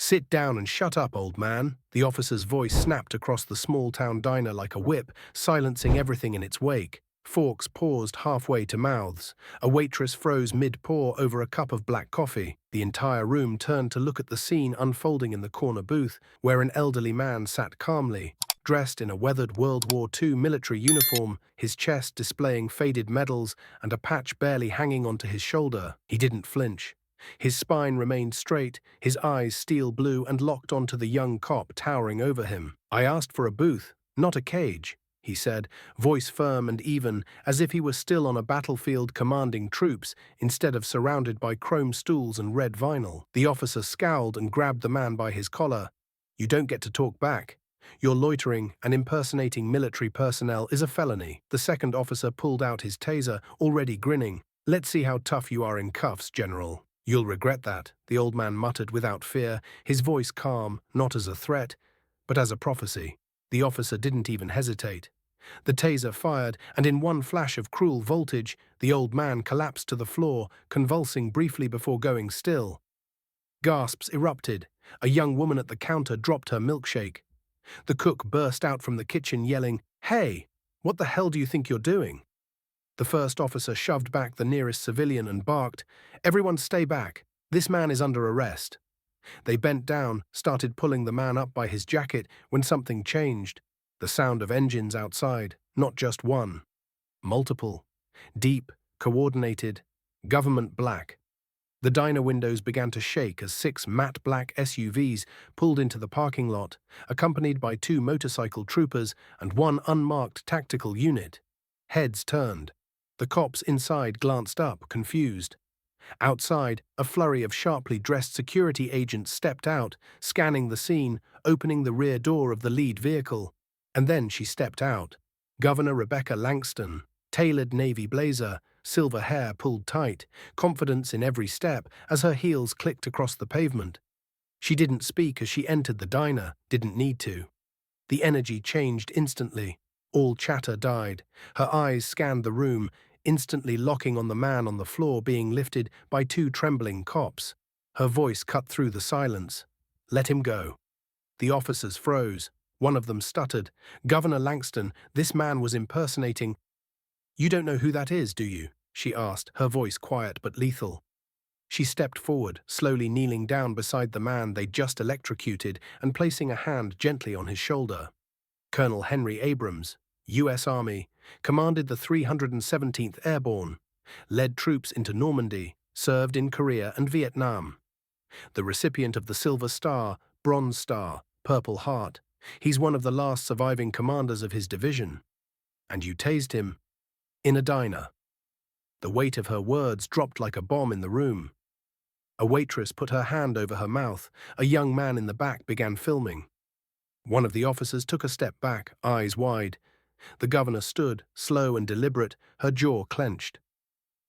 "Sit down and shut up, old man." The officer's voice snapped across the small-town diner like a whip, silencing everything in its wake. Forks paused halfway to mouths. A waitress froze mid-pour over a cup of black coffee. The entire room turned to look at the scene unfolding in the corner booth, where an elderly man sat calmly, dressed in a weathered World War II military uniform, his chest displaying faded medals and a patch barely hanging onto his shoulder. He didn't flinch. His spine remained straight, his eyes steel blue and locked onto the young cop towering over him. "I asked for a booth, not a cage," he said, voice firm and even, as if he were still on a battlefield commanding troops instead of surrounded by chrome stools and red vinyl. The officer scowled and grabbed the man by his collar. "You don't get to talk back. Your loitering and impersonating military personnel is a felony." The second officer pulled out his taser, already grinning. "Let's see how tough you are in cuffs, General." "You'll regret that," the old man muttered without fear, his voice calm, not as a threat, but as a prophecy. The officer didn't even hesitate. The taser fired, and in one flash of cruel voltage, the old man collapsed to the floor, convulsing briefly before going still. Gasps erupted. A young woman at the counter dropped her milkshake. The cook burst out from the kitchen yelling, "Hey, what the hell do you think you're doing?" The first officer shoved back the nearest civilian and barked, "Everyone stay back. This man is under arrest." They bent down, started pulling the man up by his jacket when something changed. The sound of engines outside, not just one. Multiple. Deep, coordinated, government black. The diner windows began to shake as 6 matte black SUVs pulled into the parking lot, accompanied by 2 motorcycle troopers and 1 unmarked tactical unit. Heads turned. The cops inside glanced up, confused. Outside, a flurry of sharply dressed security agents stepped out, scanning the scene, opening the rear door of the lead vehicle. And then she stepped out. Governor Rebecca Langston, tailored navy blazer, silver hair pulled tight, confidence in every step as her heels clicked across the pavement. She didn't speak as she entered the diner, didn't need to. The energy changed instantly. All chatter died. Her eyes scanned the room, instantly locking on the man on the floor being lifted by 2 trembling cops. Her voice cut through the silence. "Let him go." The officers froze. One of them stuttered. "Governor Langston, this man was impersonating—" "You don't know who that is, do you?" she asked, her voice quiet but lethal. She stepped forward, slowly kneeling down beside the man they'd just electrocuted and placing a hand gently on his shoulder. Colonel Henry Abrams, U.S. Army, commanded the 317th Airborne, led troops into Normandy, served in Korea and Vietnam. The recipient of the Silver Star, Bronze Star, Purple Heart, he's one of the last surviving commanders of his division. And you tased him in a diner. The weight of her words dropped like a bomb in the room. A waitress put her hand over her mouth. A young man in the back began filming. One of the officers took a step back, eyes wide. The governor stood, slow and deliberate, her jaw clenched.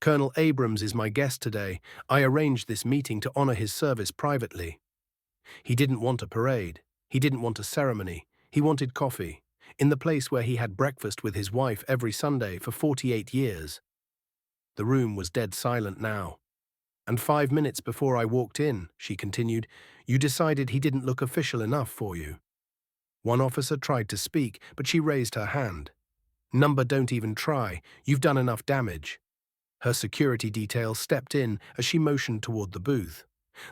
"Colonel Abrams is my guest today. I arranged this meeting to honor his service privately." He didn't want a parade. He didn't want a ceremony. He wanted coffee, in the place where he had breakfast with his wife every Sunday for 48 years. The room was dead silent now. "And 5 minutes before I walked in," she continued, "you decided he didn't look official enough for you." One officer tried to speak, but she raised her hand. "Number, don't even try. You've done enough damage." Her security detail stepped in as she motioned toward the booth.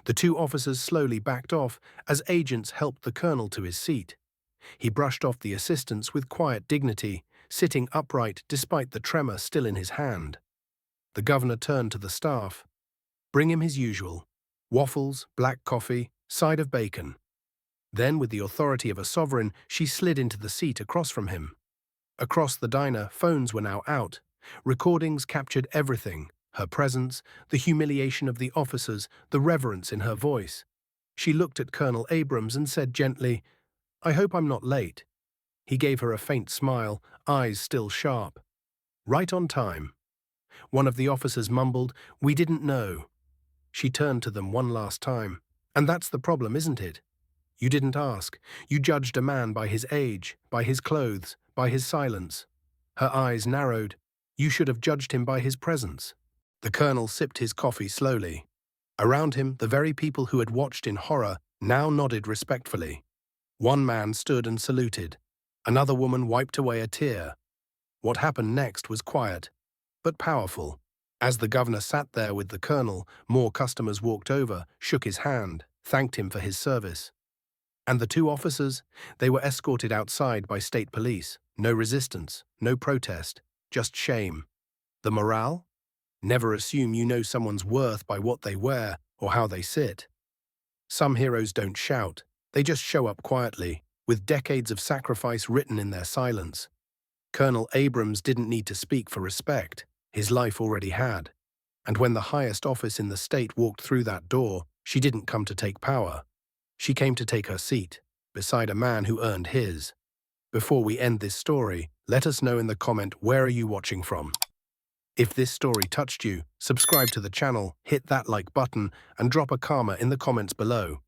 The 2 officers slowly backed off as agents helped the colonel to his seat. He brushed off the assistants with quiet dignity, sitting upright despite the tremor still in his hand. The governor turned to the staff. "Bring him his usual. Waffles, black coffee, side of bacon." Then, with the authority of a sovereign, she slid into the seat across from him. Across the diner, phones were now out. Recordings captured everything: her presence, the humiliation of the officers, the reverence in her voice. She looked at Colonel Abrams and said gently, "I hope I'm not late." He gave her a faint smile, eyes still sharp. "Right on time." One of the officers mumbled, "We didn't know." She turned to them one last time. "And that's the problem, isn't it? You didn't ask. You judged a man by his age, by his clothes, by his silence." Her eyes narrowed. "You should have judged him by his presence." The colonel sipped his coffee slowly. Around him, the very people who had watched in horror now nodded respectfully. One man stood and saluted. Another woman wiped away a tear. What happened next was quiet, but powerful. As the governor sat there with the colonel, more customers walked over, shook his hand, thanked him for his service. And the two officers, they were escorted outside by state police. No resistance, no protest, just shame. The morale? Never assume you know someone's worth by what they wear or how they sit. Some heroes don't shout, they just show up quietly, with decades of sacrifice written in their silence. Colonel Abrams didn't need to speak for respect, his life already had. And when the highest office in the state walked through that door, she didn't come to take power. She came to take her seat, beside a man who earned his. Before we end this story, let us know in the comment where are you watching from. If this story touched you, subscribe to the channel, hit that like button, and drop a karma in the comments below.